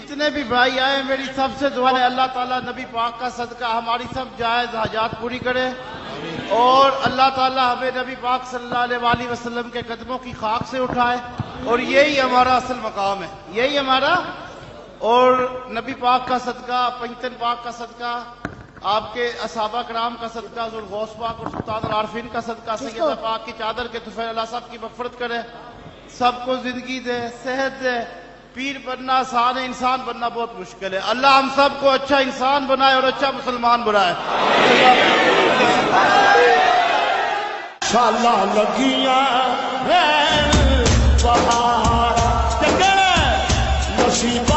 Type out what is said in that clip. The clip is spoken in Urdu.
جتنے بھی بھائی آئے میری سب سے دعا ہے اللہ تعالیٰ نبی پاک کا صدقہ ہماری سب جائز حاجات پوری کرے اور اللہ تعالیٰ ہمیں نبی پاک صلی اللہ علیہ وآلہ وسلم کے قدموں کی خاک سے اٹھائے اور یہی ہمارا اصل مقام ہے، یہی ہمارا، اور نبی پاک کا صدقہ، پنجتن پاک کا صدقہ، آپ کے اصحابہ کرام کا صدقہ، ذوالغوث پاک اور سلطان العارفین کا صدقہ، سیدہ پاک کی چادر کے طفیل اللہ صاحب کی مغفرت کرے، سب کو زندگی دے، صحت دے۔ پیر بننا آسان ہے، انسان بننا بہت مشکل ہے۔ اللہ ہم سب کو اچھا انسان بنائے اور اچھا مسلمان بنائے۔ شالا لگیاں بہار نصیب